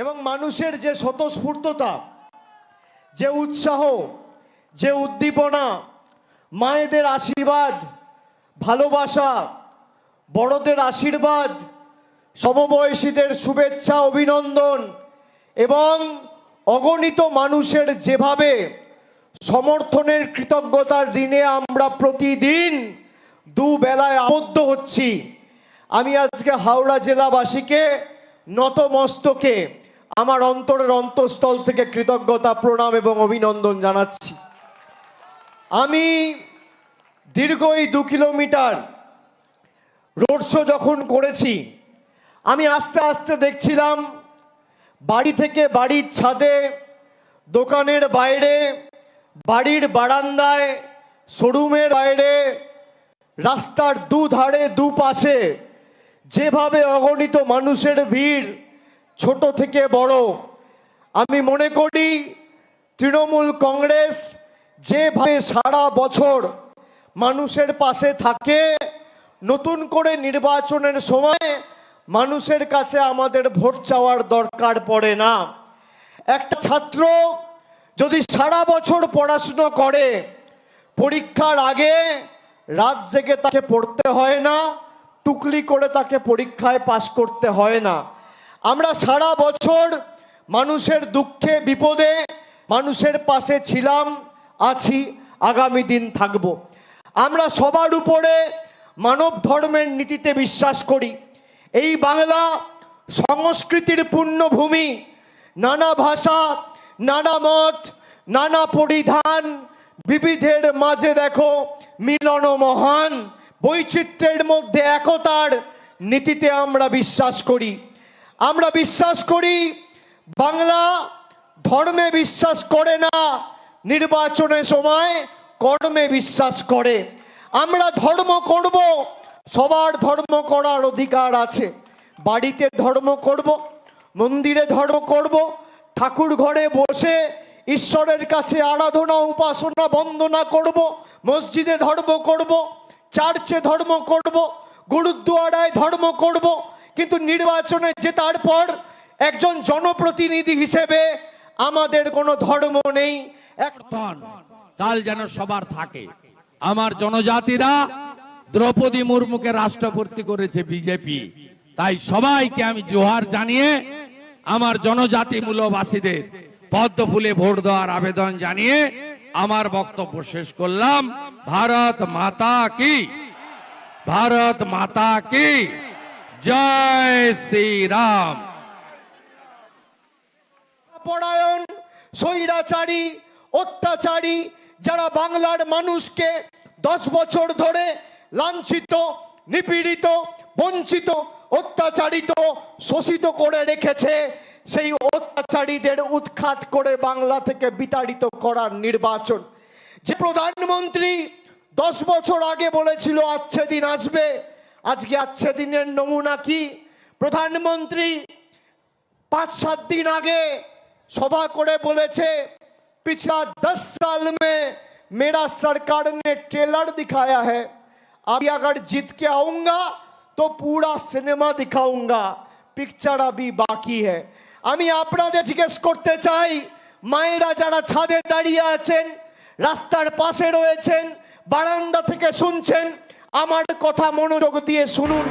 এবং মানুষের যে স্বতঃস্ফূর্ততা, যে উৎসাহ, যে উদ্দীপনা, মায়েদের আশীর্বাদ, ভালোবাসা, বড়দের আশীর্বাদ, সমবয়সীদের শুভেচ্ছা অভিনন্দন এবং অগণিত মানুষের যেভাবে সমর্থনের কৃতজ্ঞতার ঋণে আমরা প্রতিদিন দুবেলায় আবদ্ধ হচ্ছি, আমি আজকে হাওড়া জেলাবাসীকে নতমস্তকে আমার অন্তরের অন্তঃস্থল থেকে কৃতজ্ঞতা, প্রণাম এবং অভিনন্দন জানাচ্ছি। আমি দীর্ঘ এই 2 কিলোমিটার রোড শো যখন করেছি, আমি আস্তে আস্তে দেখছিলাম বাড়ি থেকে বাড়ির ছাদে, দোকানের বাইরে, বাড়ির বারান্দায়, শোরুমের বাইরে, রাস্তার দুধারে দুপাশে যেভাবে অগণিত মানুষের ভিড়, ছোট থেকে বড়। আমি মনে করি তৃণমূল কংগ্রেস যেভাবে সারা বছর মানুষের পাশে থাকে, নতুন করে নির্বাচনের সময় মানুষের কাছে আমাদের ভোট চাওয়ার দরকার পড়ে না। একটা ছাত্র যদি সারা বছর পড়াশুনো করে, পরীক্ষার আগে রাত জেগে তাকে পড়তে হয় না, টুকলি করে তাকে পরীক্ষায় পাশ করতে হয় না। আমরা সারা বছর মানুষের দুঃখে বিপদে মানুষের পাশে ছিলাম, আছি, আগামী দিন থাকব। আমরা সবার উপরে মানব ধর্মের নীতিতে বিশ্বাস করি। এই বাংলা সংস্কৃতির পুণ্যভূমি। নানা ভাষা, নানা মত, নানা পরিধান, বিবিধের মাঝে দেখো মিলন মহান। বৈচিত্র্যের মধ্যে একতার নীতিতে আমরা বিশ্বাস করি। আমরা বিশ্বাস করি বাংলা ধর্মে বিশ্বাস করে না, নির্বাচনের সময় কর্মে বিশ্বাস করে। আমরা ধর্ম করব, সবার ধর্ম করার অধিকার আছে। বাড়িতে ধর্ম করব, মন্দিরে ধর্ম করব, ঠাকুর ঘরে বসে ঈশ্বরের কাছে আরাধনা, উপাসনা, বন্দনা করব, মসজিদে ধর্ম করব, চার্চে ধর্ম করব, গুরুদ্বারায় ধর্ম করব। কিন্তু নির্বাচনে জেতার পর একজন জনপ্রতিনিধি হিসেবে আমাদের কোনো ধর্ম নেই। কাল যেন সবার থাকে। আমার জনজাতিরা দ্রৌপদী মুর্মুকে রাষ্ট্রপতি করেছে বিজেপি, তাই সবাইকে আমি জোহার জানিয়ে আমার জনজাতি মূলবাসীদের পদ্ম ফুলে ভোট দেওয়ার আবেদন জানিয়ে আমার বক্তব্য শেষ করলাম। ভারত মাতা কি, ভারত মাতা কি জয় শ্রীরাম। পরায়ণ, স্বৈরাচারী, অত্যাচারী যারা বাংলার মানুষকে 10 বছর ধরে লাঞ্ছিত, নিপীড়িত, বঞ্চিত, অত্যাচারিত, শোষিত করে রেখেছে, সেই অত্যাচারীদের উৎখাত করে বাংলা থেকে বিতাড়িত করার নির্বাচন। যে প্রধানমন্ত্রী 10 বছর আগে বলেছিল আচ্ছা দিন আসবে, আজকে আচ্ছা দিনের নমুনা কি? প্রধানমন্ত্রী 5-7 दिन आगे सभा করে বলেছে पिछला 10 साल में मेरा सरकार ने ट्रेलर दिखाया है, अभी अगर जीत के आऊंगा तो पूरा सिनेमा दिखाऊंगा, पिक्चर अभी बाकी है। আমি আপনাদের জিজ্ঞেস করতে চাই, মায়েরা যারা ছাদে দাঁড়িয়ে আছেন, রাস্তার পাশে রয়েছেন, বারান্দা থেকে শুনছেন, আমার কথা মনোযোগ দিয়ে শুনুন।